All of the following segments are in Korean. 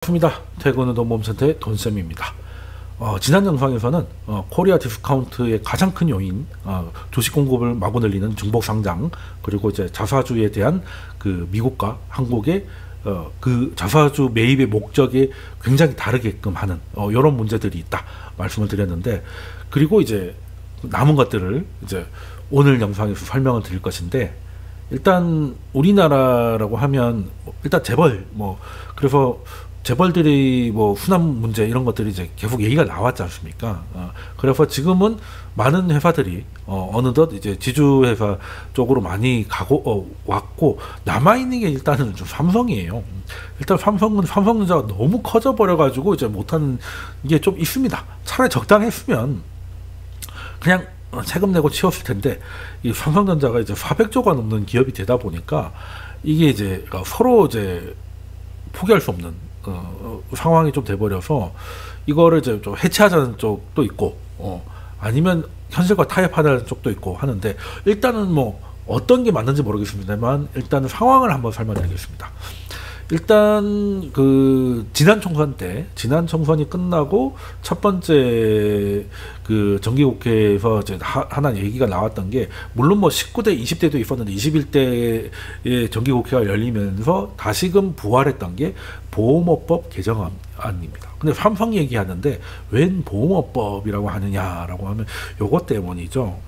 반갑습니다. 퇴근후 돈보험센터의 돈쌤입니다. 지난 영상에서는 코리아 디스카운트의 가장 큰 요인, 주식 공급을 마구 늘리는 중복 상장, 그리고 이제 자사주에 대한 그 미국과 한국의 그 자사주 매입의 목적이 굉장히 다르게끔 하는 이런 문제들이 있다 말씀을 드렸는데, 그리고 이제 남은 것들을 이제 오늘 영상에서 설명을 드릴 것인데, 일단 우리나라라고 하면 일단 재벌 그래서 재벌들이 수납 문제 이런 것들이 이제 계속 얘기가 나왔지 않습니까? 그래서 지금은 많은 회사들이 어느덧 이제 지주 회사 쪽으로 많이 가고 왔고, 남아 있는 게 일단은 좀 삼성이에요. 일단 삼성전자가 너무 커져 버려 가지고 이제 못하는 게 좀 있습니다. 차라리 적당했으면 그냥 세금 내고 치웠을 텐데, 이 삼성전자가 이제 400조가 넘는 기업이 되다 보니까 이게 이제 서로 이제 포기할 수 없는 상황이 좀 돼버려서 이거를 이제 좀 해체하자는 쪽도 있고, 아니면 현실과 타협하자는 쪽도 있고 하는데, 일단은 어떤 게 맞는지 모르겠습니다만 일단은 상황을 한번 설명드리겠습니다. 일단 그 지난 총선이 끝나고 첫 번째 그 정기국회에서 이제 하나 얘기가 나왔던 게, 물론 19대 20대도 있었는데 21대의 정기국회가 열리면서 다시금 부활했던 게 보험업법 개정안입니다. 근데 삼성 얘기하는데 웬 보험업법이라고 하느냐라고 하면 요것 때문이죠.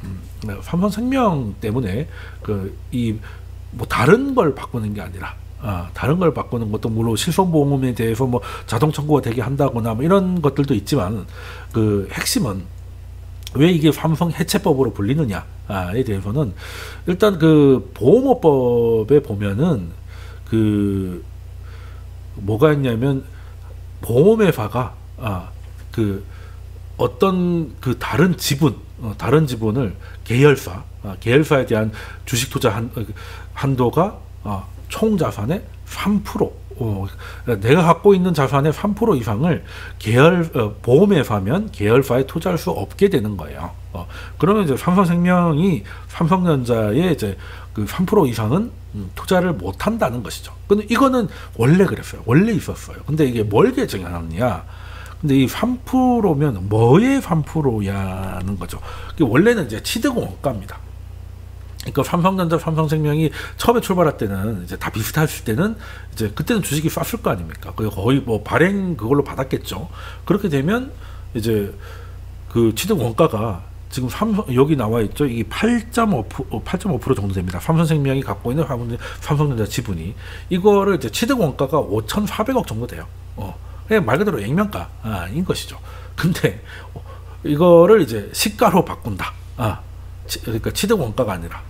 삼성생명 때문에 다른 걸 바꾸는 게 아니라, 다른 걸 바꾸는 것도 물론 실손보험에 대해서 자동 청구가 되게 한다거나 이런 것들도 있지만, 그 핵심은 왜 이게 삼성 해체법으로 불리느냐에 대해서는, 일단 그 보험업법에 보면은 그 뭐가 있냐면, 보험회사가 그 어떤 그 다른 지분을 계열사에 대한 주식 투자 한도가 총 자산의 3%, 내가 갖고 있는 자산의 3% 이상을 보험회사면 계열사에 투자할 수 없게 되는 거예요. 그러면 이제 삼성생명이 삼성전자에 이제 그 3% 이상은 투자를 못 한다는 것이죠. 근데 이거는 원래 그랬어요. 원래 있었어요. 근데 이게 뭘 개정하느냐? 근데 이 3%면 뭐의 3%야는 거죠. 원래는 이제 취득 원가입니다. 그러니까 삼성전자, 삼성생명이 처음에 출발할 때는 이제 다 비슷했을 때는 이제 그때는 주식이 쌌을 거 아닙니까? 거의 발행 그걸로 받았겠죠. 그렇게 되면 이제 그 취득 원가가 지금 여기 나와 있죠. 이게 8.5% 정도 됩니다. 삼성생명이 갖고 있는 삼성전자 지분이, 이거를 이제 취득 원가가 5,400억 정도 돼요. 그냥 말 그대로 액면가인 것이죠. 근데 이거를 이제 시가로 바꾼다. 그러니까 취득 원가가 아니라.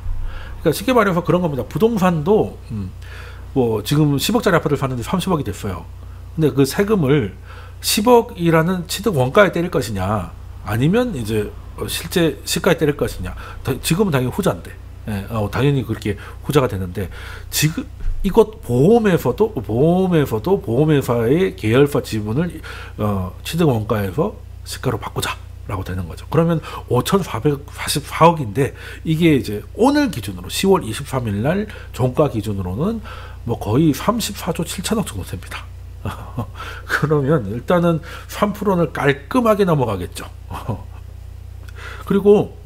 그러니까 쉽게 말해서 그런 겁니다. 부동산도 지금 10억짜리 아파트를 사는데 30억이 됐어요. 근데 그 세금을 10억이라는 취득 원가에 때릴 것이냐, 아니면 이제 실제 시가에 때릴 것이냐. 지금은 당연히 후자인데, 당연히 그렇게 후자가 되는데, 지금 이것 보험에서도 보험회사의 계열사 지분을 취득 원가에서 시가로 바꾸자라고 되는 거죠. 그러면 5,444억인데 이게 이제 오늘 기준으로 10월 23일 날 종가 기준으로는 거의 34조 7천억 정도 됩니다. 그러면 일단은 3%는 깔끔하게 넘어가겠죠. 그리고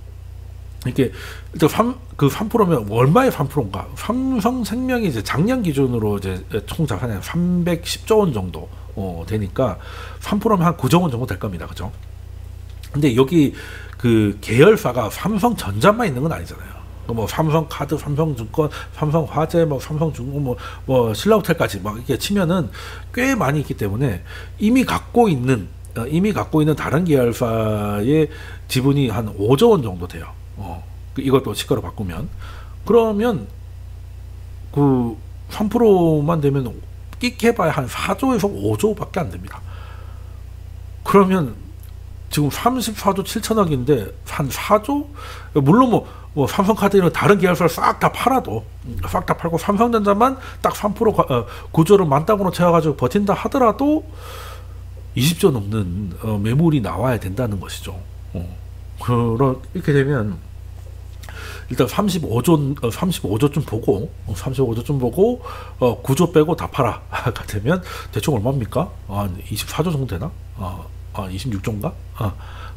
이게 일단 그 3%면 얼마의 3%인가? 삼성생명이 이제 작년 기준으로 이제 총 자산이 310조 원 정도 되니까 3%면 한 9조 원 정도 될 겁니다. 그죠? 근데 여기 그 계열사가 삼성전자만 있는 건 아니잖아요. 삼성카드, 삼성증권, 삼성화재, 삼성중공, 신라호텔까지 이렇게 치면은 꽤 많이 있기 때문에 이미 갖고 있는 다른 계열사의 지분이 한 5조 원 정도 돼요. 이것도 시가로 바꾸면. 그러면 그 3%만 되면 끽해봐야 한 4조에서 5조밖에 안 됩니다. 그러면 지금 34조 7천억인데 한 4조? 물론 삼성카드 이런 다른 계열사를 싹 다 팔고 삼성전자만 딱 3% 구조를 만땅으로 채워가지고 버틴다 하더라도 20조 넘는 매물이 나와야 된다는 것이죠. 이렇게 되면 일단 35조쯤 보고 35조쯤 보고 9조 빼고 다 팔아가 되면 대충 얼마입니까? 24조 정도 되나? 26조인가?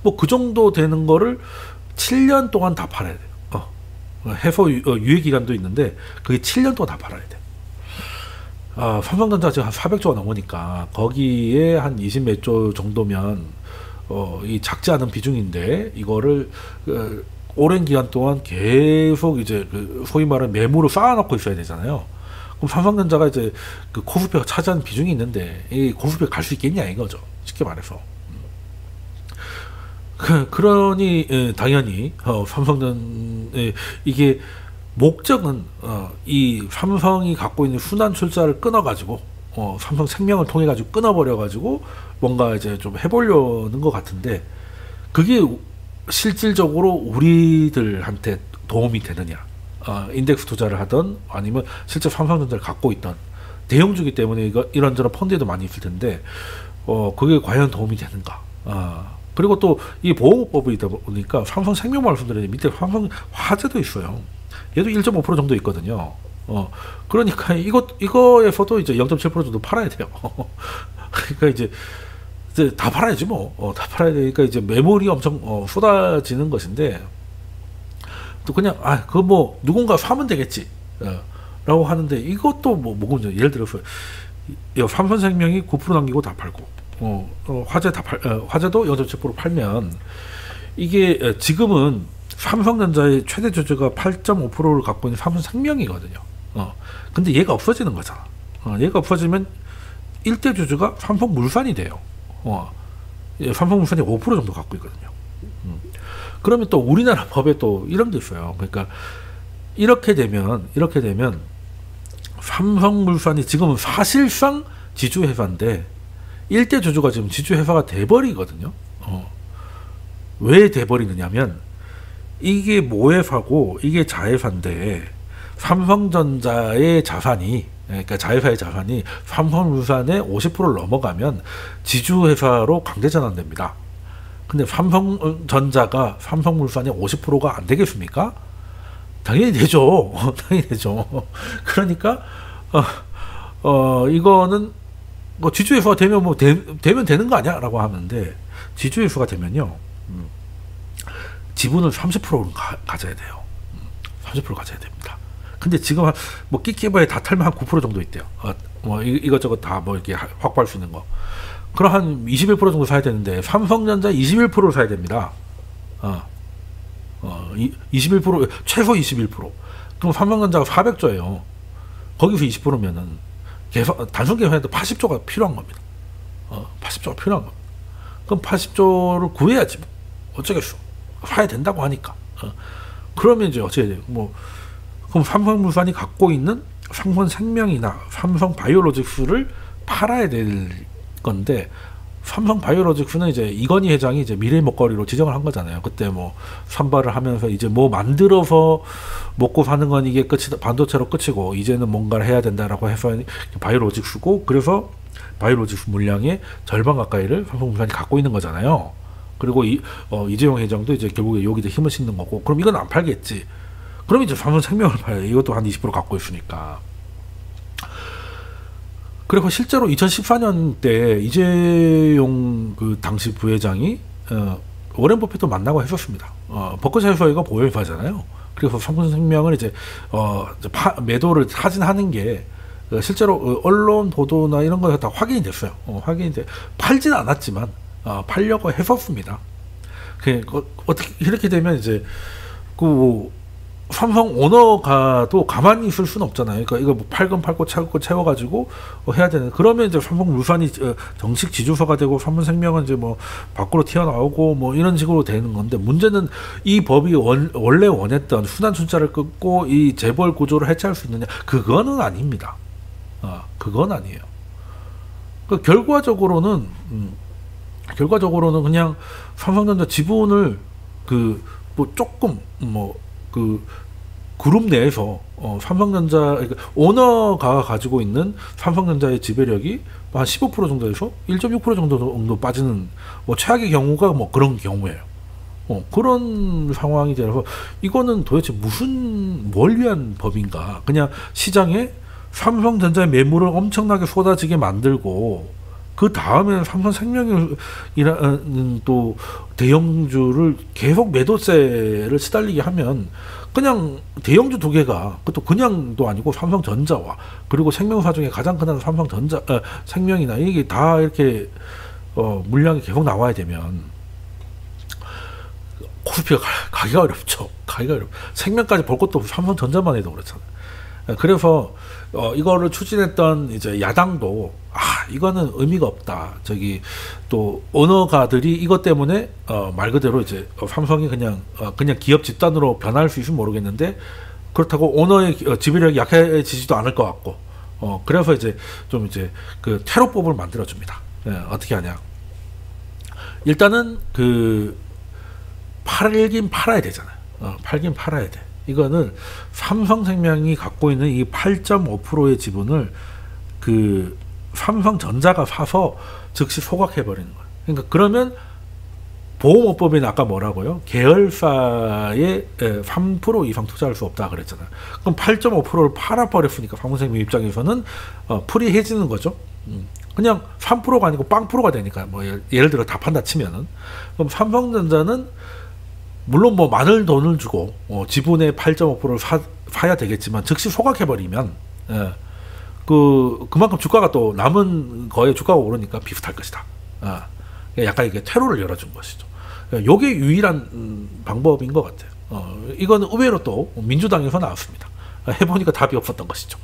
뭐 그 정도 되는 거를 7년 동안 다 팔아야 돼요. 해서 유예 기간도 있는데 그게 7년 동안 다 팔아야 돼. 삼성전자 지금 한 400조가 넘으니까 거기에 한 20몇 조 정도면 이 작지 않은 비중인데 이거를 오랜 기간 동안 계속 이제 그 소위 말하는 매물을 쌓아놓고 있어야 되잖아요. 그럼 삼성전자가 이제 그 코스피가 차지하는 비중이 있는데 이 코스피가 갈 수 있겠냐 이거죠. 쉽게 말해서. 그러니 당연히 이게 목적은 이 삼성이 갖고 있는 순환 출자를 끊어가지고 삼성생명을 통해 가지고 끊어버려가지고 뭔가 이제 좀 해보려는 것 같은데 그게 실질적으로 우리들한테 도움이 되느냐? 인덱스 투자를 하던 아니면 실제 삼성전자를 갖고 있던 대형주기 때문에 이런저런 펀드에도 많이 있을 텐데 그게 과연 도움이 되는가? 그리고 또 이 보험업법이다 보니까 삼성생명 말씀드렸는데 밑에 삼성화재도 있어요. 얘도 1.5% 정도 있거든요. 그러니까 이거에서도 이제 0.7% 정도 팔아야 돼요. 그러니까 이제 다 팔아야지 뭐. 다 팔아야 되니까 이제 매물이 엄청 쏟아지는 것인데 또 그냥 그거 뭐 누군가 사면 되겠지. 라고 하는데 이것도 뭐고 예를 들어서 삼성생명이 9% 남기고 다 팔고 화재도 0.7% 팔면 이게 지금은 삼성전자의 최대 주주가 8.5%를 갖고 있는 삼성생명이거든요. 근데 얘가 없어지는 거잖아. 얘가 없어지면 1대 주주가 삼성물산이 돼요. 삼성물산이 5% 정도 갖고 있거든요. 그러면 또 우리나라 법에 또 이런 게 있어요. 그러니까 이렇게 되면 삼성물산이 지금은 사실상 지주회사인데 1대 주주가 지금 지주회사가 돼버리거든요. 왜 돼버리느냐면 이게 모회사고 이게 자회사인데 삼성전자의 자산이 그러니까 자회사의 자산이 삼성물산의 50%를 넘어가면 지주회사로 강제전환됩니다. 근데 삼성전자가 삼성물산의 50%가 안 되겠습니까? 당연히 되죠. 당연히 되죠. 그러니까 이거는 뭐 지주회사가 되면 되면 되는 거 아니야? 라고 하는데 지주회사가 되면요. 지분을 30%는 가져야 돼요. 30% 가져야 됩니다. 근데 지금 뭐 끼끼바에 다 털면 한 9% 정도 있대요. 뭐 이것저것 다 뭐 이렇게 확보할 수 있는 거. 그럼 한 21% 정도 사야 되는데 삼성전자 21%를 사야 됩니다. 21% 최소 21%. 그럼 삼성전자가 400조예요. 거기서 20%면은 단순 계산해도 80조가 필요한 겁니다. 80조가 필요한 겁니다. 그럼 80조를 구해야지 뭐. 어쩌겠어. 사야 된다고 하니까. 그러면 이제 어떻게 돼요? 그럼 삼성물산이 갖고 있는 삼성생명이나 삼성바이오로직스를 팔아야 될 건데 삼성바이오로직스는 이제 이건희 회장이 이제 미래 먹거리로 지정을 한 거잖아요. 그때 뭐 산발을 하면서 이제 뭐 만들어서 먹고 사는 건 이게 끝이다, 반도체로 끝이고 이제는 뭔가를 해야 된다라고 해서 바이오로직스고 그래서 바이오로직스 물량의 절반 가까이를 삼성물산이 갖고 있는 거잖아요. 그리고 이재용 회장도 이제 결국에 여기다 힘을 싣는 거고 그럼 이건 안 팔겠지. 그럼 이제 삼성생명을 팔아요. 이것도 한 20% 갖고 있으니까. 그리고 실제로 2014년 때 이재용 그 당시 부회장이 워렌 버핏도 만나고 했었습니다. 버크셔에서가 보유회사잖아요. 그래서 삼성생명을 이제 매도를 타진하는 게 실제로 언론 보도나 이런 거 다 확인이 됐어요. 확인이 돼 팔지는 않았지만 팔려고 했었습니다. 어떻게 이렇게 되면 이제 삼성 오너가도 가만히 있을 수는 없잖아요. 그러니까 이거 뭐 팔건 팔고 채워가지고 해야 되는. 그러면 이제 삼성물산이 정식 지주사가 되고 삼성생명은 이제 뭐 밖으로 튀어나오고 뭐 이런 식으로 되는 건데 문제는 이 법이 원래 원했던 순환 출자를 끊고 이 재벌 구조를 해체할 수 있느냐? 그거는 아닙니다. 그건 아니에요. 결과적으로는 그냥 삼성전자 지분을 조금 그룹 내에서 삼성전자 그러니까 오너가 가지고 있는 삼성전자의 지배력이 한 15% 정도에서 1.6% 정도 빠지는 최악의 경우가 그런 경우예요. 그런 상황이 되어서 이거는 도대체 뭘 위한 법인가? 그냥 시장에 삼성전자의 매물을 엄청나게 쏟아지게 만들고 그 다음에는 삼성생명이라는 또 대형주를 계속 매도세를 시달리게 하면 그냥 대형주 두 개가 그것도 그냥도 아니고 삼성전자와 그리고 생명사 중에 가장 큰 삼성전자 생명이나 이게 다 이렇게 물량이 계속 나와야 되면 코스피가 가기가 어렵죠. 가기가 어렵. 생명까지 볼 것도 없고 삼성전자만 해도 그렇잖아요. 그래서 이거를 추진했던 이제 야당도 이거는 의미가 없다. 저기 또 오너가들이 이것 때문에 말 그대로 이제 삼성이 그냥 기업 집단으로 변할 수 있으면 모르겠는데 그렇다고 오너의 지배력이 약해지지도 않을 것 같고 그래서 이제 좀 이제 그 테러법을 만들어 줍니다. 어떻게 하냐? 일단은 팔긴 팔아야 되잖아요. 팔긴 팔아야 돼. 이거는 삼성생명이 갖고 있는 이 8.5%의 지분을 삼성전자가 사서 즉시 소각해버리는 거예요. 그러니까 그러면 보험업법에는 아까 뭐라고요? 계열사에 3% 이상 투자할 수 없다 그랬잖아요. 그럼 8.5%를 팔아버렸으니까 삼성생명 입장에서는 프리해지는 거죠. 그냥 3%가 아니고 0%가 되니까 뭐 예를 들어 다 판다 치면은 그럼 삼성전자는 물론 뭐 많은 돈을 주고 지분의 8.5%를 사야 되겠지만 즉시 소각해버리면 그만큼 주가가 또 남은 거에 주가가 오르니까 비슷할 것이다. 약간 이게 퇴로를 열어준 것이죠. 이게 유일한 방법인 것 같아요. 이거는 의외로 또 민주당에서 나왔습니다. 해보니까 답이 없었던 것이죠.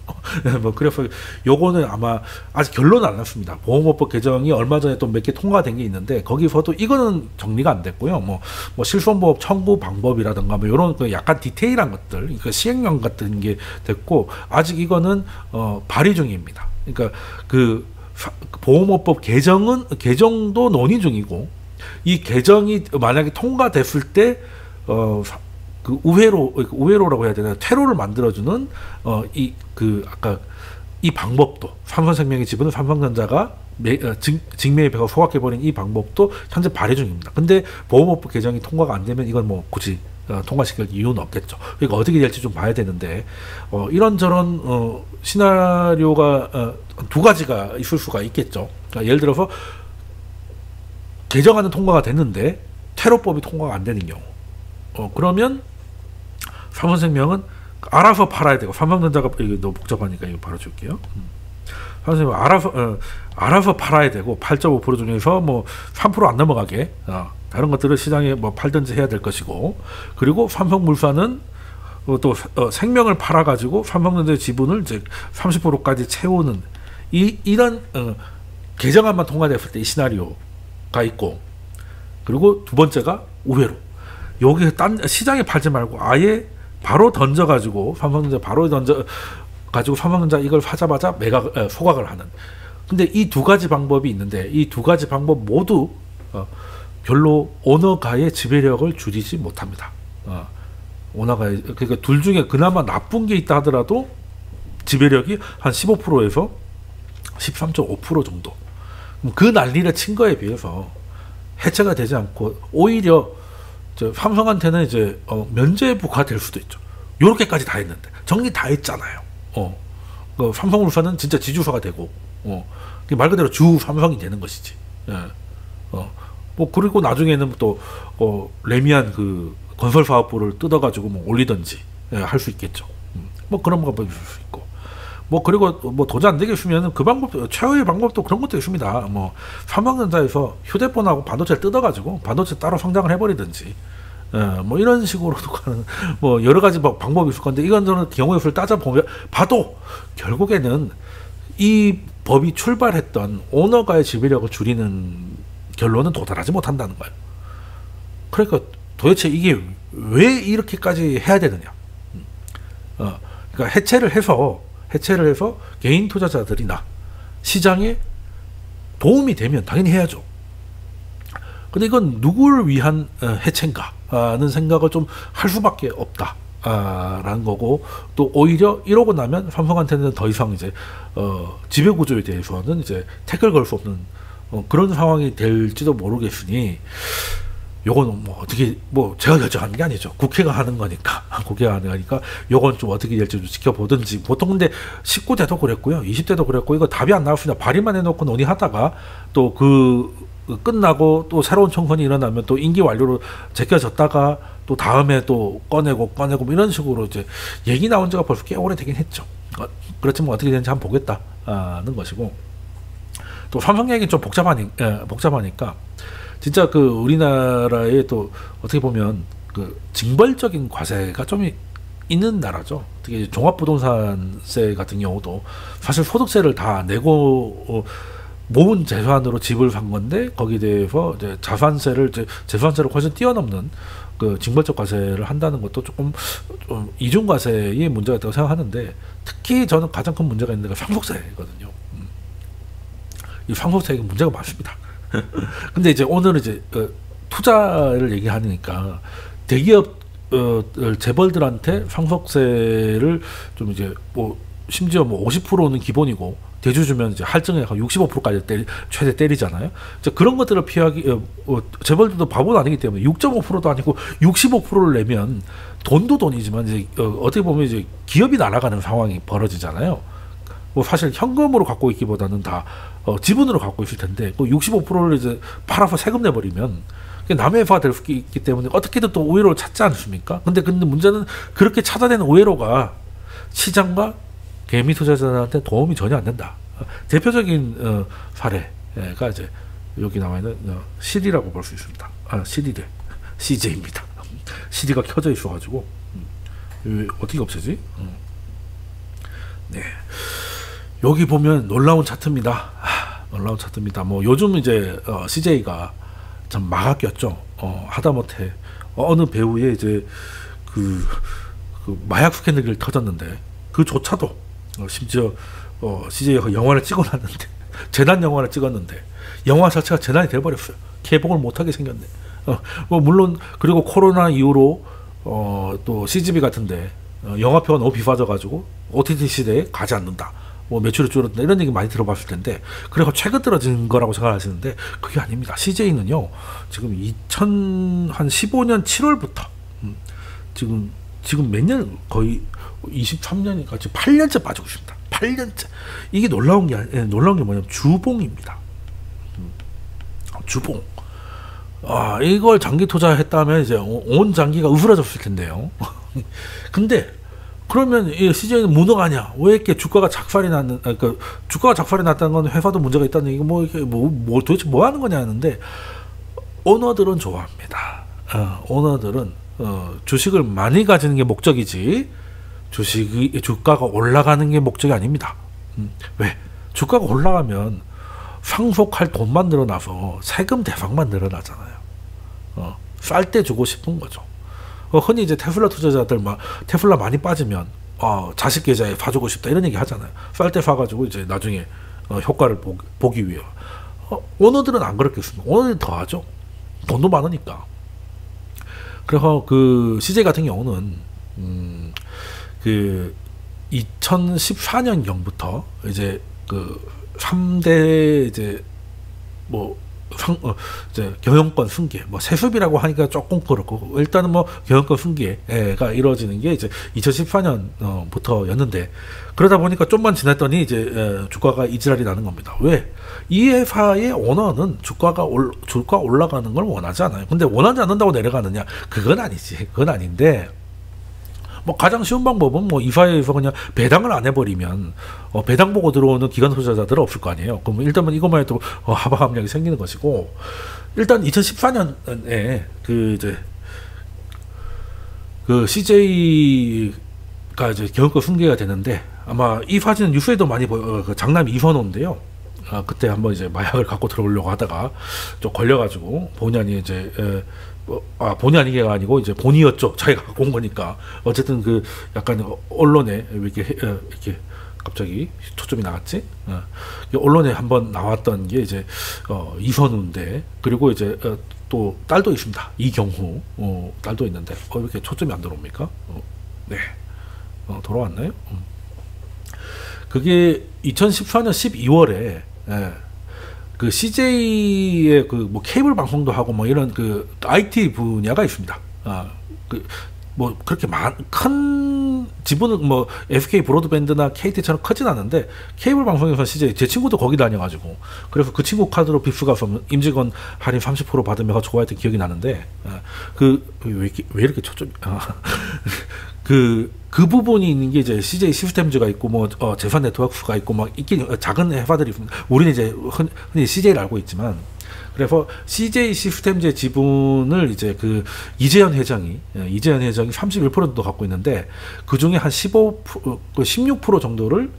뭐 그래서 요거는 아마 아직 결론은 안 났습니다. 보험업법 개정이 얼마 전에 또 몇 개 통과된 게 있는데 거기서도 이거는 정리가 안 됐고요. 뭐 실손보험 청구 방법이라든가 뭐 이런 약간 디테일한 것들, 그러니까 시행령 같은 게 됐고 아직 이거는 발의 중입니다. 그러니까 보험업법 개정도 논의 중이고 이 개정이 만약에 통과됐을 때 우회로라고 해야 되나 퇴로를 만들어주는 아까 이 방법도 삼성생명의 지분을 삼성전자가 직매입해서 소각해버린 이 방법도 현재 발의 중입니다. 근데 보험업법 개정이 통과가 안 되면 이건 뭐 굳이 통과시킬 이유는 없겠죠. 그러니까 어떻게 될지 좀 봐야 되는데 이런저런 시나리오가 두 가지가 있을 수가 있겠죠. 그러니까 예를 들어서 개정안은 통과가 됐는데 테러법이 통과가 안 되는 경우 그러면 삼성생명은 알아서 팔아야 되고 삼성전자가 이게 너무 복잡하니까 이거 바로 줄게요. 삼성생명 알아서 팔아야 되고 8.5% 중에서 뭐 3% 안 넘어가게 다른 것들을 시장에 뭐 팔든지 해야 될 것이고 그리고 삼성물산은 또 생명을 팔아가지고 삼성전자의 지분을 이제 30%까지 채우는 이런 개정안만 통과됐을 때 이 시나리오가 있고 그리고 두 번째가 우회로 여기 시장에 팔지 말고 아예 바로 던져가지고 삼성전자 이걸 사자마자 소각을 하는. 근데 이 두 가지 방법이 있는데 이 두 가지 방법 모두 별로 오너가의 지배력을 줄이지 못합니다. 오너가의 그러니까 둘 중에 그나마 나쁜 게 있다 하더라도 지배력이 한 15%에서 13.5% 정도. 그 난리를 친 거에 비해서 해체가 되지 않고 오히려 삼성한테는 이제 면죄부가 될 수도 있죠. 요렇게까지 다 했는데 정리 다 했잖아요. 삼성물산은 진짜 지주사가 되고 말 그대로 주 삼성이 되는 것이지. 뭐 그리고 나중에는 또 레미안 건설사업부를 뜯어가지고 뭐 올리든지 할 수 있겠죠. 뭐 그런 방법이 있을 수 있고. 뭐 그리고 뭐 도저히 안 되겠으면 그 방법도 최후의 방법도 그런 것도 있습니다. 뭐 삼성전자에서 휴대폰하고 반도체를 뜯어가지고 반도체 따로 성장을 해버리든지 뭐 이런 식으로도 가는 뭐 여러 가지 방법이 있을 건데 이건 저는 경우의 수를 봐도 결국에는 이 법이 출발했던 오너가의 지배력을 줄이는 결론은 도달하지 못한다는 거예요. 그러니까 도대체 이게 왜 이렇게까지 해야 되느냐? 그러니까 해체를 해서 개인 투자자들이나 시장에 도움이 되면 당연히 해야죠. 근데 이건 누구를 위한 해체인가라는 생각을 좀 할 수밖에 없다라는 거고 또 오히려 이러고 나면 삼성한테는 더 이상 이제 지배 구조에 대해서는 이제 태클 걸 수 없는 그런 상황이 될지도 모르겠으니 요거는 뭐 어떻게 뭐 제가 결정하는 게 아니죠. 국회가 하는 거니까 국회가 하는 거니까 요건 좀 어떻게 될지 좀 지켜보든지. 보통 근데 19대도 그랬고요, 20대도 그랬고 이거 답이 안 나왔습니다. 발의만 해놓고 논의하다가 또 그 끝나고 또 새로운 총선이 일어나면 또 임기 완료로 제껴졌다가 또 다음에 또 꺼내고 뭐 이런 식으로 이제 얘기 나온 지가 벌써 꽤 오래되긴 했죠. 그렇지만 어떻게 되는지 한번 보겠다는 것이고, 또 삼성 얘기는 좀 복잡하니까 진짜 그 우리나라에 또 어떻게 보면 그 징벌적인 과세가 좀 있는 나라죠. 특히 종합부동산세 같은 경우도 사실 소득세를 다 내고 모은 재산으로 집을 산 건데 거기에 대해서 이제 재산세를 훨씬 뛰어넘는 그 징벌적 과세를 한다는 것도 조금 좀 이중과세의 문제가 있다고 생각하는데, 특히 저는 가장 큰 문제가 있는 게 상속세거든요. 이 상속세가 문제가 많습니다. 근데 이제 오늘은 이제 투자를 얘기하니까 대기업 재벌들한테 상속세를 좀 이제 뭐 심지어 뭐 50%는 기본이고 대주 주면 이제 할증에 65%까지 최대 때리잖아요. 이제 그런 것들을 피하기, 재벌들도 바보는 아니기 때문에 6.5%도 아니고 65%를 내면 돈도 돈이지만 이제 어떻게 보면 이제 기업이 날아가는 상황이 벌어지잖아요. 뭐 사실 현금으로 갖고 있기보다는 다 지분으로 갖고 있을 텐데 그 65%를 이제 팔아서 세금 내버리면 남의 회사가 될 수 있기 때문에 어떻게든 또 우회로를 찾지 않습니까? 근데 문제는 그렇게 찾아내는 우회로가 시장과 개미 투자자들한테 도움이 전혀 안 된다. 대표적인 사례가 이제 여기 나와 있는 CD라고 볼 수 있습니다. CD래. CJ입니다. CD가 켜져 있어가지고 어떻게 없애지? 네. 여기 보면 놀라운 차트입니다. 놀라운 차트입니다. 뭐 요즘 이제 CJ가 참 막아 꼈죠. 하다못해 어느 배우의 이제 그 마약 스캔들이 터졌는데 그조차도 심지어 CJ가 영화를 찍어놨는데 재난 영화를 찍었는데 영화 자체가 재난이 돼버렸어요. 개봉을 못하게 생겼네. 뭐 물론 그리고 코로나 이후로 또 CGV 같은데 영화표가 너무 비싸져가지고 OTT 시대에 가지 않는다. 뭐 매출이 줄어든다 이런 얘기 많이 들어봤을 텐데 그래서 최근 떨어진 거라고 생각하시는데 그게 아닙니다. CJ는요 지금 2015년 7월부터 지금 몇 년, 거의 23년이니까 지금 8년째 빠지고 있습니다. 8년째. 이게 놀라운 게 뭐냐면 주봉입니다. 주봉. 이걸 장기 투자했다면 이제 온 장기가 으스러졌을 텐데요. 근데 그러면 이 CJ는 무능하냐? 왜 이렇게 주가가 작살이 났는? 그러니까 주가가 작살이 났다는 건 회사도 문제가 있다는 얘기. 뭐 도대체 뭐 하는 거냐 하는데 오너들은 좋아합니다. 오너들은 주식을 많이 가지는 게 목적이지 주가가 올라가는 게 목적이 아닙니다. 왜? 주가가 올라가면 상속할 돈만 늘어나서 세금 대상만 늘어나잖아요. 쌀 때 주고 싶은 거죠. 흔히 이제 테슬라 투자자들 테슬라 많이 빠지면 자식 계좌에 사주고 싶다 이런 얘기 하잖아요. 쌀 때 사가지고 이제 나중에 효과를 보기 위해. 오너들은 안 그렇겠습니다. 오너들은 더 하죠. 돈도 많으니까. 그래서 그 CJ 같은 경우는 그 2014년경부터 이제 그 3대 이제 뭐 이제 경영권 승계, 뭐 세습이라고 하니까 조금 그렇고 일단은 뭐 경영권 승계가 이루어지는 게 이제 2014년부터였는데 그러다 보니까 좀만 지났더니 이제 주가가 이지랄이 나는 겁니다. 왜? 이 회사의 오너는 주가 올라가는 걸 원하지 않아요. 근데 원하지 않는다고 내려가느냐? 그건 아니지. 그건 아닌데. 뭐 가장 쉬운 방법은 뭐 이사회에서 그냥 배당을 안 해버리면 배당 보고 들어오는 기관 투자자들은 없을 거 아니에요. 그럼 일단은 이것만 해도 하방 압력이 생기는 것이고 일단 2014년에 그 CJ가 이제 경영권 승계가 되는데 아마 이 사진은 뉴스에도 많이 그 장남 이선호인데요. 그때 한번 이제 마약을 갖고 들어오려고 하다가 좀 걸려가지고 본의 아니게 이제 본의 아니게가 아니고 이제 본이었죠. 자기가 갖고 온 거니까. 어쨌든 그 약간 언론에 이렇게 갑자기 초점이 나갔지. 언론에 한번 나왔던 게 이제 이선우인데 그리고 이제 또 딸도 있습니다. 이경후 딸도 있는데 왜 이렇게 초점이 안 들어옵니까? 네, 돌아왔나요? 그게 2014년 12월에 그 CJ의 그 뭐 케이블 방송도 하고 뭐 이런 그 IT 분야가 있습니다. 그 뭐 그렇게 큰 지분은 뭐 FK 브로드밴드나 KT처럼 크진 않은데 케이블 방송에서 CJ 제 친구도 거기 다녀가지고 그래서 그 친구 카드로 빕스 가서 임직원 할인 30% 받으면서 좋아했던 기억이 나는데 왜 이렇게 초점 그 부분이 있는 게 이제 CJ 시스템즈가 있고 뭐 재산 네트워크가 있고 막 있긴 작은 회사들이 있습니다. 우리는 이제 흔히 CJ를 알고 있지만 그래서 CJ 시스템즈의 지분을 이제 그 이재현 회장이 31% 정도 갖고 있는데 그 중에 한 16% 정도를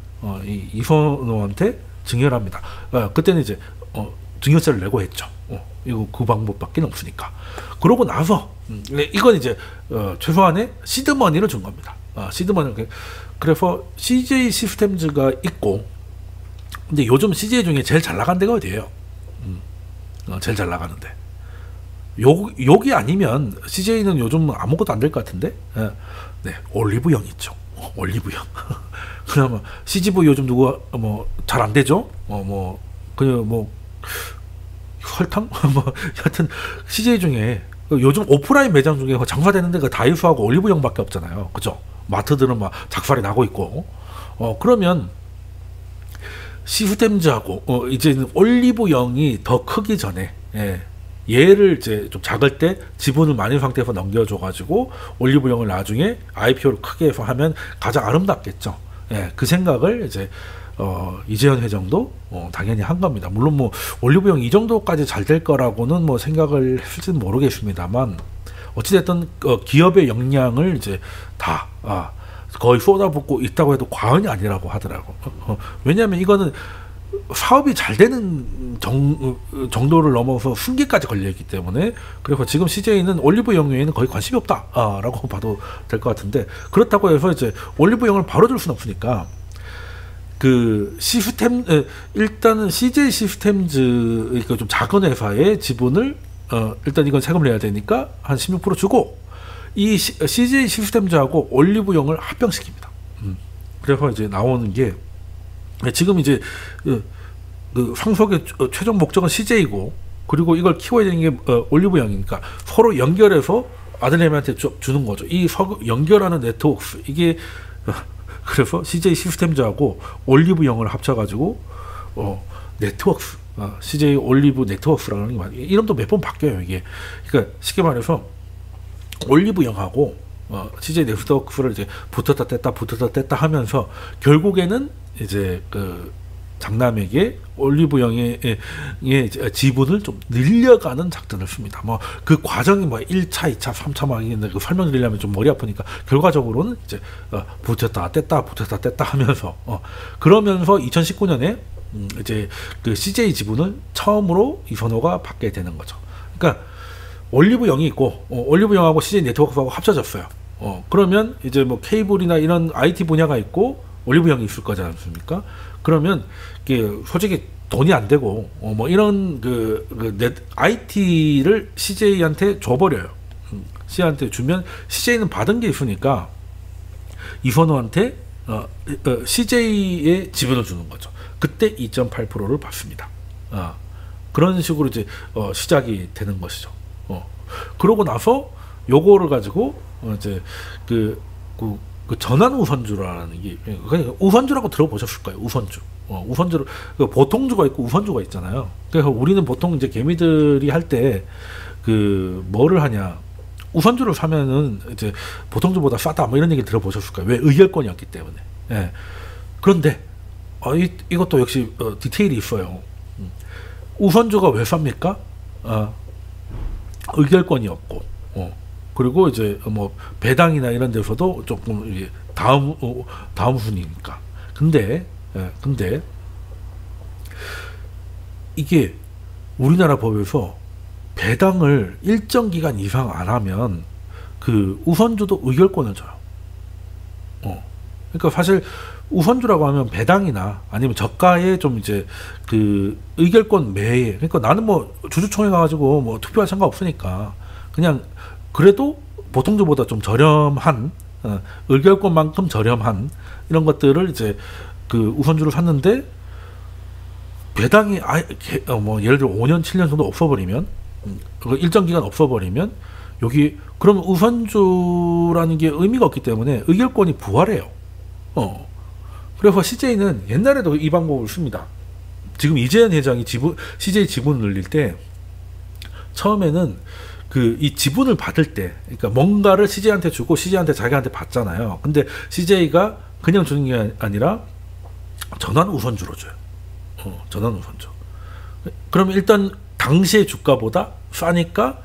이선호한테 증여합니다. 그때는 이제 증여세를 내고 했죠. 이거 그 방법밖에 없으니까. 그러고 나서 이건 이제 최소한의 시드머니를 준 겁니다. 시드머니. 그래서 CJ 시스템즈가 있고, 근데 요즘 CJ 중에 제일 잘 나간 데가 어디예요? 제일 잘 나가는데. 여기 아니면 CJ는 요즘 아무것도 안 될 것 같은데. 네, 올리브영 있죠. 올리브영. 그러면 CGV 요즘 누구 뭐 잘 안 되죠? 그냥 뭐 설탕? 뭐 여하튼 CJ 중에 요즘 오프라인 매장 중에 장사되는 데가 다이소하고 올리브영밖에 없잖아요. 그죠? 마트들은 막 작살이 나고 있고. 그러면 시스템즈하고 이제 올리브영이 더 크기 전에 얘를 이제 좀 작을 때 지분을 많은 상태에서 넘겨줘가지고 올리브영을 나중에 IPO를 크게 해서 하면 가장 아름답겠죠. 그 생각을 이제 이재현 회장도 당연히 한 겁니다. 물론 뭐 올리브영 이 정도까지 잘 될 거라고는 뭐 생각을 했을지는 모르겠습니다만 어찌됐든 기업의 역량을 이제 다 거의 쏟아붓고 있다고 해도 과언이 아니라고 하더라고. 왜냐하면 이거는 사업이 잘 되는 정도를 넘어서 승계까지 걸려있기 때문에 그래서 지금 CJ는 올리브영 외에는 거의 관심이 없다라고 봐도 될 것 같은데 그렇다고 해서 이제 올리브영을 바로 줄 수는 없으니까 그 일단은 CJ 시스템즈 좀 작은 회사의 지분을 일단 이건 세금을 내야 되니까 한 16% 주고 이 CJ 시스템즈하고 올리브영을 합병시킵니다. 그래서 이제 나오는 게 지금 이제 그 상속의 최종 목적은 CJ고 그리고 이걸 키워야 되는 게 올리브영이니까 서로 연결해서 아들내미한테 주는 거죠. 이 연결하는 네트워크 이게 그래서 CJ 시스템즈하고 올리브영을 합쳐가지고 네트워크 CJ 올리브 네트워크라는 게 많아요. 이름도 몇 번 바뀌어요 이게. 그러니까 쉽게 말해서 올리브영하고 CJ 네트워크를 이제 붙었다 뗐다 하면서 결국에는 이제 그 장남에게 올리브영의 지분을 좀 늘려가는 작전을 씁니다. 뭐 그 과정이 뭐 1차, 2차, 3차 막 있는데 그 설명드리려면 좀 머리 아프니까 결과적으로는 이제 붙였다 뗐다 하면서 그러면서 2019년에 이제 그 CJ 지분을 처음으로 이선호가 받게 되는 거죠. 그러니까 올리브영이 있고 올리브영하고 CJ 네트워크하고 합쳐졌어요. 그러면 이제 뭐 케이블이나 이런 IT 분야가 있고 올리브영이 있을 거지 않습니까? 그러면 이게 솔직히 돈이 안 되고 뭐 이런 IT를 CJ한테 줘버려요. CJ한테 주면 CJ는 받은 게 있으니까 이선호한테 CJ의 지분을 주는 거죠. 그때 2.8%를 받습니다. 그런 식으로 이제 시작이 되는 것이죠. 그러고 나서 요거를 가지고 이제 그 전환 우선주라는 게 그러니까 우선주라고 들어보셨을 거예요. 우선주. 우선주로 보통주가 있고 우선주가 있잖아요. 그래서 우리는 보통 이제 개미들이 할 때 그 뭐를 하냐 우선주를 사면은 이제 보통주보다 싸다 뭐 이런 얘기 들어보셨을 거예요. 왜 의결권이었기 때문에. 그런데 이것도 역시 디테일이 있어요. 우선주가 왜 쌉니까? 의결권이었고, 그리고 이제 뭐 배당이나 이런 데서도 조금 이게 다음 순위니까. 근데 이게 우리나라 법에서 배당을 일정 기간 이상 안 하면 그 우선주도 의결권을 줘요. 그러니까 사실 우선주라고 하면 배당이나 아니면 저가에 좀 이제 그 의결권 매해. 그러니까 나는 뭐 주주총회 가가지고 뭐 투표할 생각 없으니까 그냥 그래도 보통주보다 좀 저렴한 의결권만큼 저렴한 이런 것들을 이제 그 우선주를 샀는데 배당이 뭐 예를 들어 5년, 7년 정도 없어버리면 일정 기간 없어버리면 여기 그럼 우선주라는 게 의미가 없기 때문에 의결권이 부활해요. 그래서 CJ는 옛날에도 이 방법을 씁니다. 지금 이재현 회장이 CJ 지분을 늘릴 때 처음에는 이 지분을 받을 때, 그러니까 뭔가를 CJ한테 주고 CJ한테 자기한테 받잖아요. 근데 CJ가 그냥 주는 게 아니라 전환 우선주로 줘요. 전환 우선주. 그러면 일단 당시의 주가보다 싸니까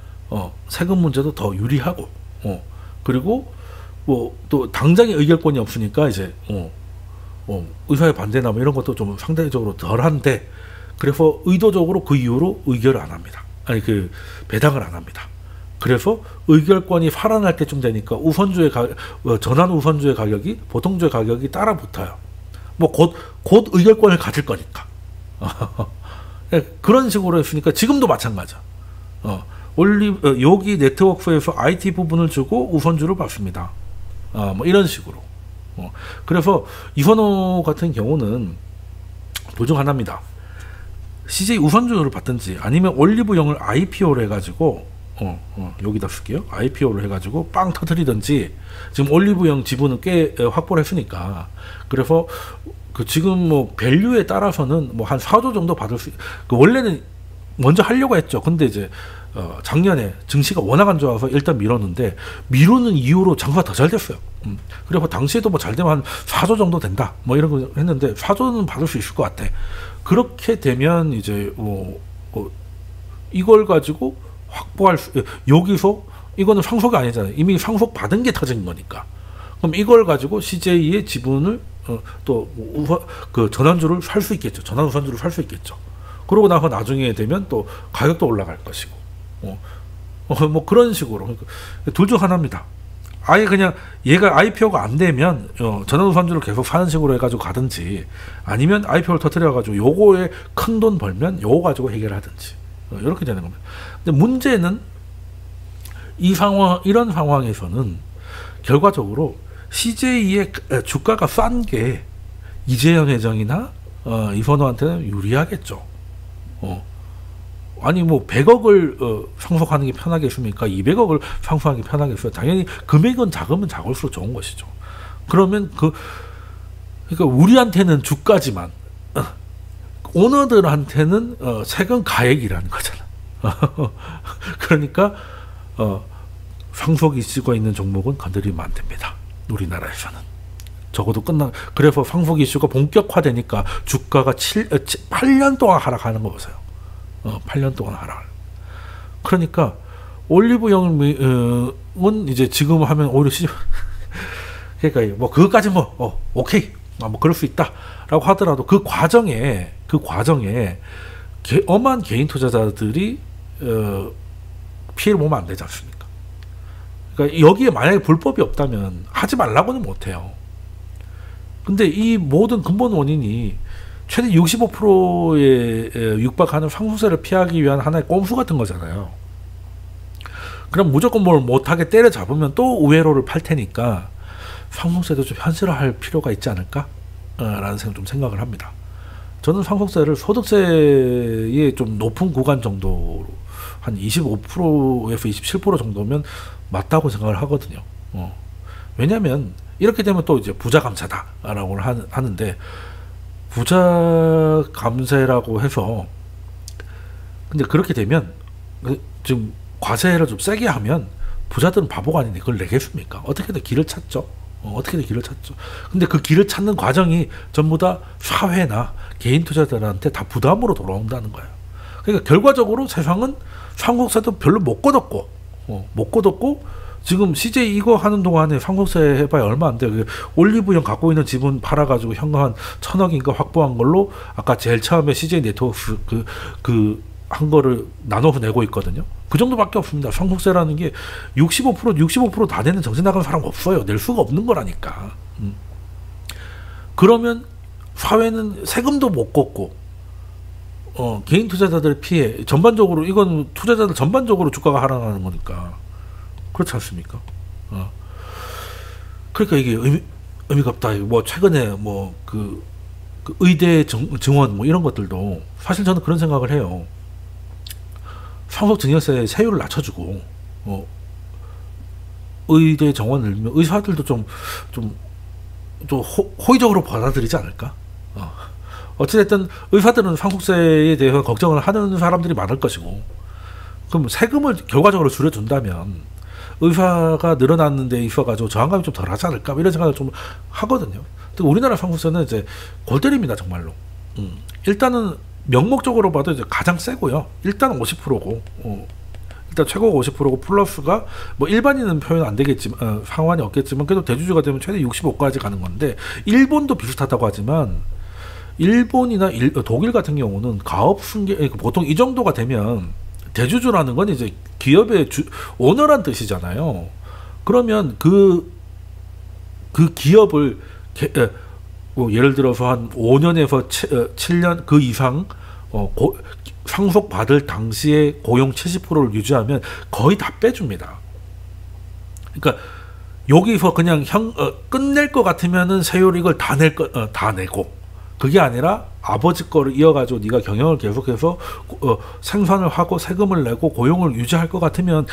세금 문제도 더 유리하고, 그리고 뭐 또 당장의 의결권이 없으니까 이제 의사의 반대나 뭐 이런 것도 좀 상대적으로 덜한데, 그래서 의도적으로 그 이후로 의결을 안 합니다. 아니 배당을 안 합니다. 그래서 의결권이 살아날 때쯤 되니까 전환 우선주의 가격이 보통주의 가격이 따라 붙어요. 뭐 곧 의결권을 가질 거니까. 그런 식으로 했으니까 지금도 마찬가지야. 여기 네트워크에서 IT 부분을 주고 우선주를 받습니다. 뭐 이런 식으로. 그래서 이선호 같은 경우는 둘 중 하나입니다. CJ 우선주를 받든지 아니면 올리브영을 IPO를 해가지고 여기다 쓸게요. IPO를 해가지고 빵 터뜨리든지. 지금 올리브영 지분은 꽤 확보를 했으니까. 그래서 지금 뭐 밸류에 따라서는 뭐 한 4조 정도 받을 수. 원래는 먼저 하려고 했죠. 근데 이제 작년에 증시가 워낙 안 좋아서 일단 미뤘는데, 미루는 이후로 장사가 더 잘 됐어요. 그래서 당시에도 뭐 잘 되면 한 4조 정도 된다 뭐 이런 거 했는데 4조는 받을 수 있을 것 같아. 그렇게 되면 이제 이걸 가지고 확보할 여기서 이거는 상속이 아니잖아요. 이미 상속 받은 게 터진 거니까. 그럼 이걸 가지고 CJ의 지분을 전환주를 살 수 있겠죠. 전환 우선주를 살 수 있겠죠. 그러고 나서 나중에 되면 또 가격도 올라갈 것이고, 뭐 그런 식으로. 그러니까 둘 중 하나입니다. 아예 그냥 얘가 IPO가 안 되면 전환 우선주를 계속 사는 식으로 해가지고 가든지, 아니면 IPO를 터뜨려가지고 요거에 큰 돈 벌면 요거 가지고 해결하든지, 이렇게 되는 겁니다. 근데 문제는 이런 상황에서는 결과적으로 CJ의 주가가 싼 게 이재현 회장이나 이선호한테는 유리하겠죠. 아니 뭐 100억을 상속하는 게 편하겠습니까? 200억을 상속하는 게 편하겠어요? 당연히 금액은 작으면 작을수록 좋은 것이죠. 그러면 그러니까 우리한테는 주가지만 오너들한테는 세금 가액이라는 거잖아. 그러니까 상속 이슈가 있는 종목은 건드리면 안 됩니다. 우리나라에서는. 적어도 그래서 상속 이슈가 본격화되니까 주가가 8년 동안 하락하는 거 보세요. 8년 동안 하락. 그러니까 올리브영은 이제 지금 하면 오히려 그러니까 뭐 그것까지 오케이 뭐 그럴 수 있다라고 하더라도 그 과정에 엄한 개인 투자자들이 피해를 보면 안 되지 않습니까? 그러니까 여기에 만약에 불법이 없다면 하지 말라고는 못해요. 근데 이 모든 근본 원인이 최대 65%에 육박하는 상속세를 피하기 위한 하나의 꼼수 같은 거잖아요. 그럼 무조건 뭘 못하게 때려잡으면 또 우회로를 팔 테니까 상속세도 좀 현실화할 필요가 있지 않을까? 라는 좀 생각을 합니다. 저는 상속세를 소득세의 좀 높은 구간 정도로 한 25%에서 27% 정도면 맞다고 생각을 하거든요. 왜냐하면 이렇게 되면 또 이제 부자 감세다라고 하는데, 부자 감세라고 해서 근데 그렇게 되면 지금 과세를 좀 세게 하면 부자들은 바보가 아닌데 그걸 내겠습니까? 어떻게든 길을 찾죠. 근데 그 길을 찾는 과정이 전부 다 사회나 개인 투자자들한테 다 부담으로 돌아온다는 거예요. 그러니까 결과적으로 세상은 상속세도 별로 못 걷었고 지금 CJ 이거 하는 동안에 상속세 해봐야 얼마 안 돼요. 올리브영 갖고 있는 지분 팔아가지고 현금 한 1,000억인가 확보한 걸로 아까 제일 처음에 CJ 네트워크 한 거를 나눠서 내고 있거든요. 그 정도밖에 없습니다. 상속세라는 게 65% 다 내는 정신 나간 사람 없어요. 낼 수가 없는 거라니까. 그러면 사회는 세금도 못 걷고 개인 투자자들 피해 전반적으로, 이건 투자자들 전반적으로 주가가 하락하는 거니까 그렇지 않습니까? 그러니까 이게 의미가 없다. 뭐 최근에 그 의대 증원 뭐 이런 것들도 사실 저는 그런 생각을 해요. 상속 증여세 세율을 낮춰주고 의대 정원을 늘면 의사들도 좀 호의적으로 받아들이지 않을까? 어찌됐든 의사들은 상속세에 대해서 걱정을 하는 사람들이 많을 것이고, 그럼 세금을 결과적으로 줄여준다면 의사가 늘어나는 데 있어가지고 저항감이 좀 덜하지 않을까? 이런 생각을 좀 하거든요. 우리나라 상속세는 이제 골 때립니다, 정말로. 일단은 명목적으로 봐도 이제 가장 세고요. 일단 50%고, 일단 최고가 50%고 플러스가 뭐 일반인은 표현 안 되겠지만 상관이 없겠지만 그래도 대주주가 되면 최대 65까지 가는 건데, 일본도 비슷하다고 하지만 일본이나 독일 같은 경우는 가업 승계 보통 이 정도가 되면 대주주라는 건 이제 기업의 오너란 뜻이잖아요. 그러면 그 기업을 뭐 예를 들어서 한 5년에서 7년 그 이상 상속받을 당시에 고용 70%를 유지하면 거의 다 빼줍니다. 그러니까 여기서 그냥 끝낼 것 같으면은 세율 이걸 다 내고, 그게 아니라 아버지 거를 이어가지고 네가 경영을 계속해서 생산을 하고 세금을 내고 고용을 유지할 것 같으면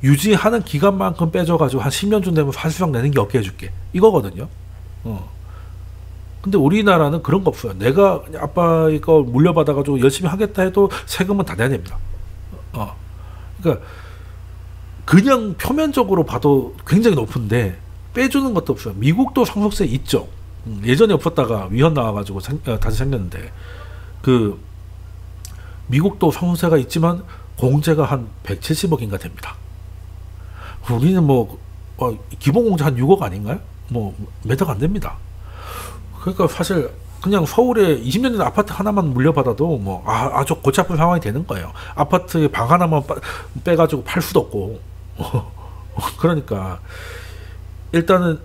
유지하는 기간만큼 빼줘가지고 한 10년쯤 되면 사실상 내는 게 없게 해줄게, 이거거든요. 근데 우리나라는 그런 거 없어요. 내가 아빠 이거 물려받아가지고 열심히 하겠다 해도 세금은 다 내야 됩니다. 그러니까 그냥 표면적으로 봐도 굉장히 높은데 빼주는 것도 없어요. 미국도 상속세 있죠. 예전에 없었다가 위헌 나와가지고 다시 생겼는데, 그 미국도 상속세가 있지만 공제가 한 170억인가 됩니다. 우리는 뭐 기본 공제 한 6억 아닌가요? 뭐 몇 억 안 됩니다. 그러니까 사실 그냥 서울에 20년 전 아파트 하나만 물려받아도 뭐 아주 골치 아픈 상황이 되는 거예요. 아파트에 방 하나만 빼가지고 팔 수도 없고. 그러니까 일단은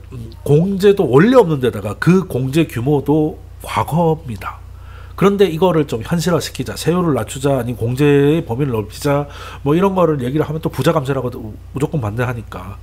공제도 원래 없는 데다가 그 공제 규모도 과거입니다. 그런데 이거를 좀 현실화시키자, 세율을 낮추자, 아니 공제의 범위를 넓히자, 뭐 이런 거를 얘기를 하면 또 부자 감세라고 무조건 반대하니까,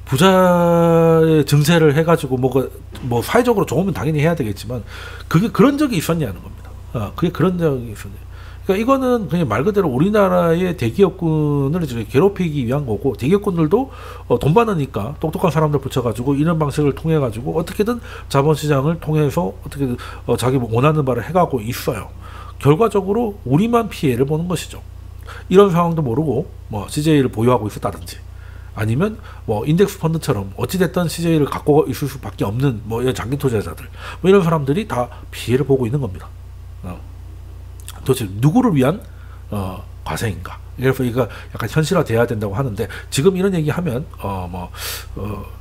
부자의 증세를 해가지고 뭐 사회적으로 좋으면 당연히 해야 되겠지만, 그게 그런 적이 있었냐는 겁니다. 그게 그런 적이 있었냐. 그러니까 이거는 그냥 말 그대로 우리나라의 대기업군을 이제 괴롭히기 위한 거고, 대기업군들도 돈 많으니까 똑똑한 사람들 붙여가지고 이런 방식을 통해 가지고 어떻게든 자본시장을 통해서 어떻게든 자기 원하는 바를 해가고 있어요. 결과적으로 우리만 피해를 보는 것이죠. 이런 상황도 모르고 뭐 CJ를 보유하고 있었다든지, 아니면 뭐 인덱스 펀드처럼 어찌됐든 CJ를 갖고 있을 수밖에 없는 뭐 장기 투자자들, 뭐 이런 사람들이 다 피해를 보고 있는 겁니다. 도대체 누구를 위한 과세인가? 그래서 이거 약간 현실화돼야 된다고 하는데, 지금 이런 얘기하면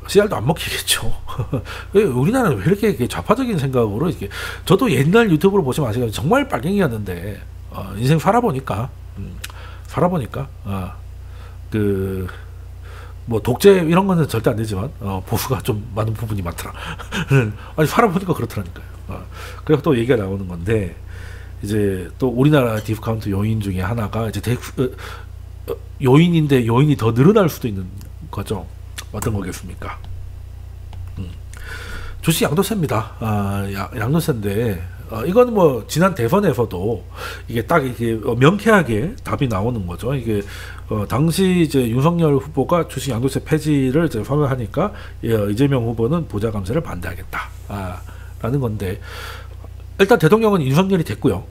CR도 안 먹히겠죠. 우리나라는 왜 이렇게 좌파적인 생각으로 이렇게, 저도 옛날 유튜브로 보시면 아시겠지만 정말 빨갱이였는데 인생 살아보니까 뭐 독재 이런 거는 절대 안 되지만 보수가 좀 많은 부분이 많더라. 아니 살아보니까 그렇더라니까요. 그래서 또 얘기가 나오는 건데, 이제 또 우리나라 디스카운트 요인 중에 하나가 이제 요인인데 요인이 더 늘어날 수도 있는 거죠. 어떤 거겠습니까? 주식 양도세입니다. 양도세인데 이건 뭐 지난 대선에서도 이게 딱 이게 명쾌하게 답이 나오는 거죠. 이게 당시 이제 윤석열 후보가 주식 양도세 폐지를 이제 선언하니까 이재명 후보는 부자 감세를 반대하겠다. 라는 건데, 일단 대통령은 윤석열이 됐고요.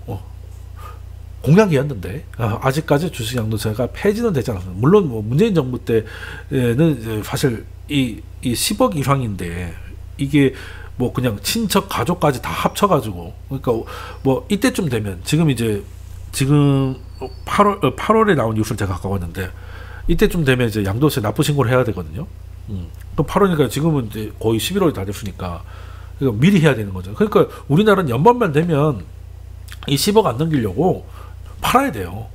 공약이었는데 아직까지 주식 양도세가 폐지는 되지 않았습니다. 물론 뭐 문재인 정부 때는 사실 이 10억 이상인데 이게 뭐 그냥 친척 가족까지 다 합쳐가지고, 그러니까 뭐 이때쯤 되면 지금 8월에 나온 뉴스를 제가 갖고 왔는데, 이때쯤 되면 이제 양도세 납부 신고를 해야 되거든요. 또 8월이니까 지금은 이제 거의 11월이 다 됐으니까 이거 미리 해야 되는 거죠. 그러니까 우리나라는 연말만 되면 이 10억 안 넘기려고 팔아야 돼요.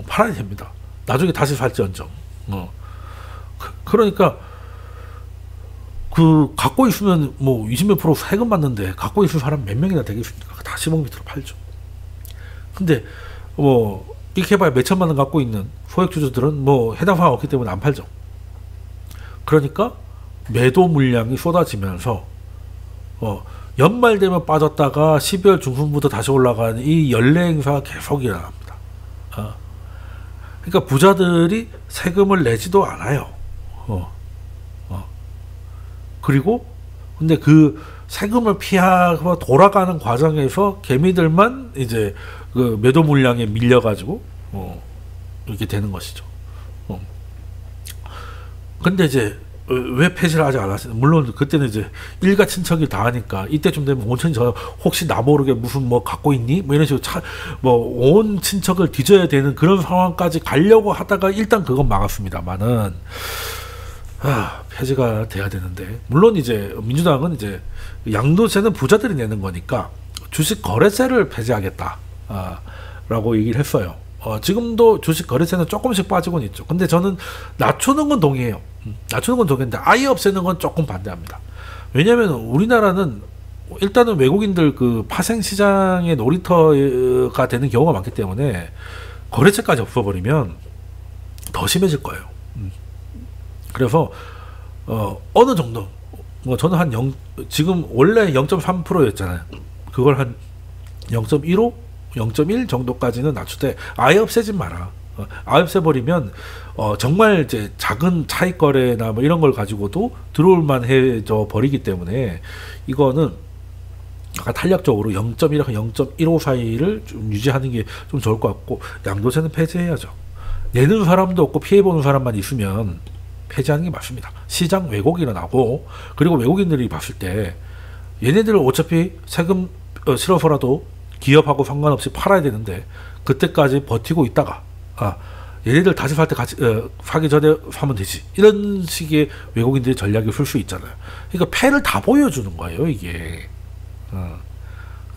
팔아야 됩니다. 나중에 다시 살지언정. 그러니까 그 갖고 있으면 뭐 20몇 프로 세금 받는데 갖고 있을 사람 몇 명이나 되겠습니까? 다 10억 밑으로 팔죠. 근데 뭐 이렇게 해봐야 몇 천만 원 갖고 있는 소액주주들은 뭐 해당 사항 없기 때문에 안 팔죠. 그러니까 매도 물량이 쏟아지면서 연말 되면 빠졌다가 12월 중순부터 다시 올라가는 이 연례 행사가 계속 일어납니다. 그러니까 부자들이 세금을 내지도 않아요. 그리고 근데 그 세금을 피하고 돌아가는 과정에서 개미들만 이제 그 매도 물량에 밀려가지고 이렇게 되는 것이죠. 근데 이제 왜 폐지를 하지 않았어요? 물론 그때는 이제 일가 친척이 다 하니까 이때쯤 되면 온천이 저 혹시 나 모르게 무슨 뭐 갖고 있니? 뭐 이런 식으로 온 친척을 뒤져야 되는 그런 상황까지 가려고 하다가 일단 그건 막았습니다만은 폐지가 돼야 되는데 물론 이제 민주당은 이제 양도세는 부자들이 내는 거니까 주식 거래세를 폐지하겠다 라고 얘기를 했어요. 지금도 주식 거래세는 조금씩 빠지고는 있죠. 근데 저는 낮추는 건 동의해요. 낮추는 건 동의인데 아예 없애는 건 조금 반대합니다. 왜냐하면 우리나라는 일단은 외국인들 그 파생 시장의 놀이터가 되는 경우가 많기 때문에 거래세까지 없어버리면 더 심해질 거예요. 그래서 어느 정도 저는 한 지금 원래 0.3%였잖아요. 그걸 한 0.15, 0.1 정도까지는 낮추되 아예 없애진 마라. 아예 없애버리면 정말 이제 작은 차익 거래나 뭐 이런 걸 가지고도 들어올만 해져 버리기 때문에 이거는 약간 탄력적으로 0.1하고 0.15 사이를 좀 유지하는 게 좀 좋을 것 같고 양도세는 폐지해야죠. 내는 사람도 없고 피해보는 사람만 있으면 폐지하는 게 맞습니다. 시장 왜곡이 일어나고 그리고 외국인들이 봤을 때 얘네들은 어차피 세금 실어서라도 기업하고 상관없이 팔아야 되는데 그때까지 버티고 있다가 얘네들 다시 살 때 같이 사기 전에 사면 되지 이런 식의 외국인들의 전략이 쓸 수 있잖아요. 그러니까 패를 다 보여주는 거예요 이게.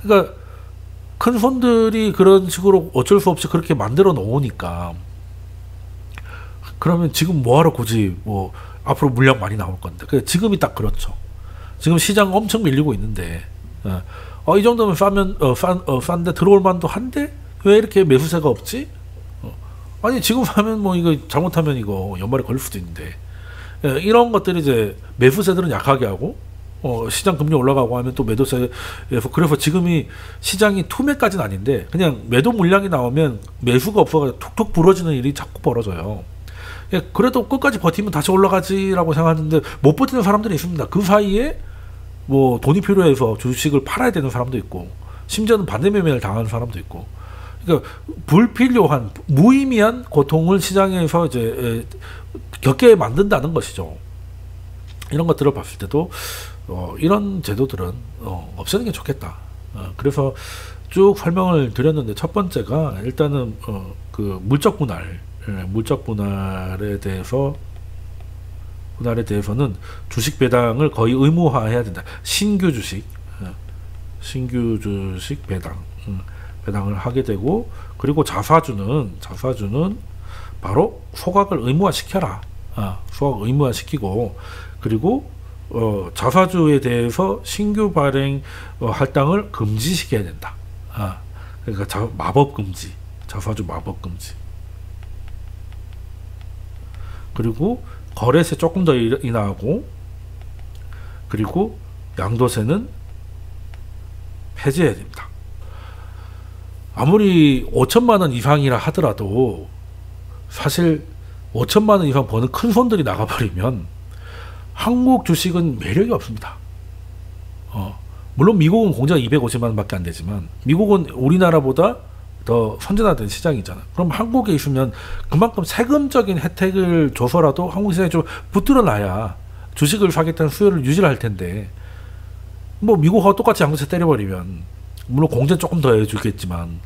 그러니까 큰 손들이 그런 식으로 어쩔 수 없이 그렇게 만들어 놓으니까 그러면 지금 뭐하러 굳이 뭐 앞으로 물량 많이 나올 건데 지금이 딱 그렇죠. 지금 시장 엄청 밀리고 있는데 이 정도면 싼데 들어올 만도 한데 왜 이렇게 매수세가 없지? 아니 지금 사면 뭐 이거 잘못하면 이거 연말에 걸릴 수도 있는데 이런 것들이 이제 매수세들은 약하게 하고 시장 금리 올라가고 하면 또 매도세에서 그래서 지금이 시장이 투매까지는 아닌데 그냥 매도 물량이 나오면 매수가 없어가지고 툭툭 부러지는 일이 자꾸 벌어져요. 그래도 끝까지 버티면 다시 올라가지라고 생각하는데 못 버티는 사람들이 있습니다. 그 사이에 뭐 돈이 필요해서 주식을 팔아야 되는 사람도 있고 심지어는 반대 매매를 당하는 사람도 있고 그러니까 불필요한 무의미한 고통을 시장에서 이제 겪게 만든다는 것이죠. 이런 것들을 봤을 때도 이런 제도들은 없애는 게 좋겠다. 그래서 쭉 설명을 드렸는데 첫 번째가 일단은 그 물적 분할에 대해서는 주식 배당을 거의 의무화해야 된다. 신규 주식 배당을 하게 되고 그리고 자사주는 바로 소각을 의무화시켜라. 소각 의무화시키고 그리고 자사주에 대해서 신규 발행 할당을 금지시켜야 된다. 그러니까 마법 금지, 자사주 마법 금지. 그리고 거래세 조금 더 인하하고 그리고 양도세는 폐지해야 됩니다. 아무리 5천만 원 이상이라 하더라도 사실 5천만 원 이상 버는 큰 손들이 나가버리면 한국 주식은 매력이 없습니다. 물론 미국은 공장 250만 원밖에 안 되지만 미국은 우리나라보다 더 선진화된 시장이잖아. 그럼 한국에 있으면 그만큼 세금적인 혜택을 줘서라도 한국 시장에 좀 붙들어 놔야 주식을 사겠다는 수요를 유지를 할 텐데 뭐 미국하고 똑같이 양도세 때려버리면 물론 공제 조금 더 해주겠지만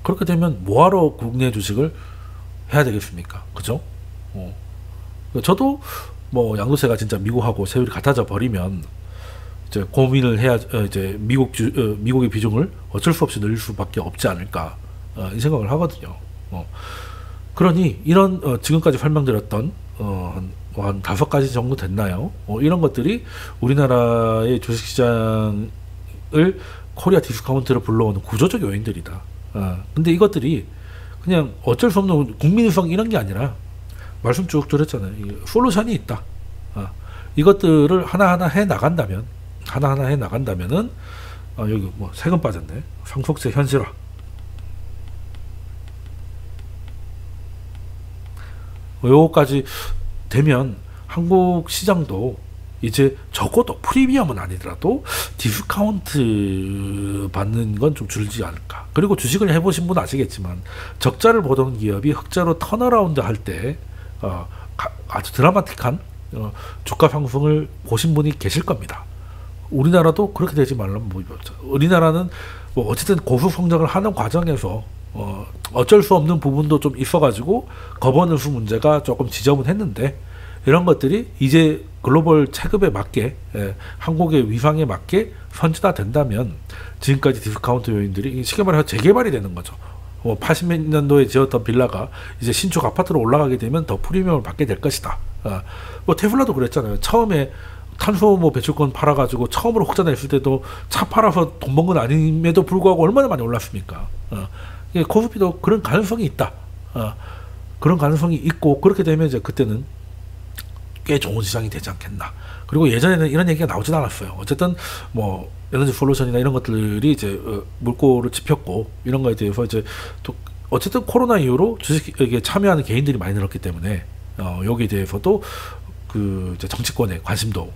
그렇게 되면 뭐하러 국내 주식을 해야 되겠습니까? 그죠? 저도 뭐 양도세가 진짜 미국하고 세율이 같아져 버리면 이제 고민을 해야 이제 미국의 비중을 어쩔 수 없이 늘릴 수밖에 없지 않을까 이 생각을 하거든요. 그러니 이런 지금까지 설명드렸던 한 5가지 정도 됐나요? 이런 것들이 우리나라의 주식시장을 코리아 디스카운트로 불러오는 구조적 요인들이다. 근데 이것들이 그냥 어쩔 수 없는 국민성 이런 게 아니라 말씀 쭉 드렸잖아요. 솔루션이 있다. 이것들을 하나하나 해 나간다면 하나하나 해 나간다면은 여기 뭐 세금 빠졌네. 상속세 현실화. 요거까지 되면 한국 시장도 이제 적어도 프리미엄은 아니더라도 디스카운트 받는 건 좀 줄지 않을까. 그리고 주식을 해보신 분은 아시겠지만 적자를 보던 기업이 흑자로 턴어라운드 할 때 아주 드라마틱한 주가 상승을 보신 분이 계실 겁니다. 우리나라도 그렇게 되지 말라면 우리나라는 뭐 어쨌든 고수 성장을 하는 과정에서 어쩔 수 없는 부분도 좀 있어가지고 거버넌스 문제가 조금 지저분했는데 이런 것들이 이제 글로벌 체급에 맞게 한국의 위상에 맞게 선진화된다면 지금까지 디스카운트 요인들이 쉽게 말해서 재개발이 되는 거죠. 80년도에 지었던 빌라가 이제 신축 아파트로 올라가게 되면 더 프리미엄을 받게 될 것이다. 뭐 테슬라도 그랬잖아요. 처음에 탄소 뭐 배출권 팔아가지고 처음으로 흑자 냈을 때도 차 팔아서 돈 번 건 아님에도 불구하고 얼마나 많이 올랐습니까? 코스피도 그런 가능성이 있다. 그런 가능성이 있고 그렇게 되면 이제 그때는 꽤 좋은 시장이 되지 않겠나. 그리고 예전에는 이런 얘기가 나오진 않았어요. 어쨌든 뭐 에너지 솔루션이나 이런 것들이 이제 물꼬를 짚혔고 이런 거에 대해서 이제 또 어쨌든 코로나 이후로 주식에 참여하는 개인들이 많이 늘었기 때문에 여기에 대해서도 그 이제 정치권의 관심도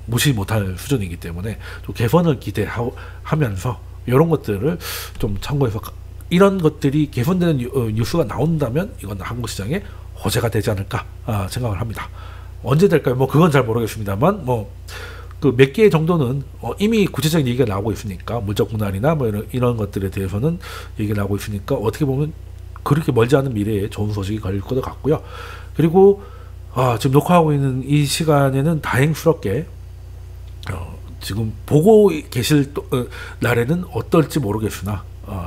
무시 못할 수준이기 때문에 좀 개선을 기대하면서 이런 것들을 좀 참고해서 이런 것들이 개선되는 뉴스가 나온다면 이건 한국 시장에 호재가 되지 않을까 생각을 합니다. 언제 될까요? 뭐 그건 잘 모르겠습니다만 뭐 그 몇 개 정도는 이미 구체적인 얘기가 나오고 있으니까 물적 분할이나 뭐 이런 것들에 대해서는 얘기가 나오고 있으니까 어떻게 보면 그렇게 멀지 않은 미래에 좋은 소식이 걸릴 것 같고요. 그리고 지금 녹화하고 있는 이 시간에는 다행스럽게 지금 보고 계실 날에는 어떨지 모르겠으나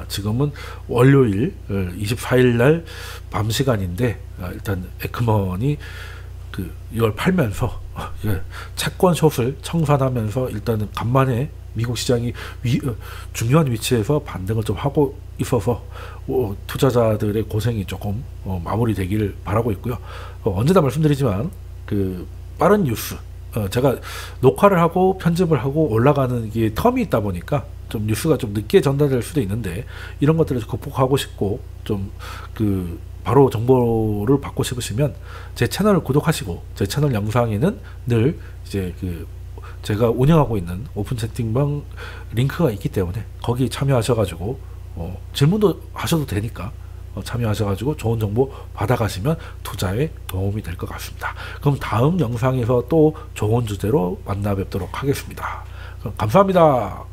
지금은 월요일 24일 날 밤 시간인데 일단 에크먼이 이걸 팔면서 채권 숏을 청산하면서 일단은 간만에 미국 시장이 중요한 위치에서 반등을 좀 하고 있어서 투자자들의 고생이 조금 마무리되기를 바라고 있고요. 언제나 말씀드리지만 그 빠른 뉴스 제가 녹화를 하고 편집을 하고 올라가는 게 텀이 있다 보니까 좀 뉴스가 좀 늦게 전달될 수도 있는데 이런 것들을 극복하고 싶고 좀 바로 정보를 받고 싶으시면 제 채널을 구독하시고 제 채널 영상에는 늘 이제 제가 운영하고 있는 오픈 채팅방 링크가 있기 때문에 거기 참여하셔가지고 질문도 하셔도 되니까 참여하셔가지고 좋은 정보 받아가시면 투자에 도움이 될 것 같습니다. 그럼 다음 영상에서 또 좋은 주제로 만나 뵙도록 하겠습니다. 그럼 감사합니다.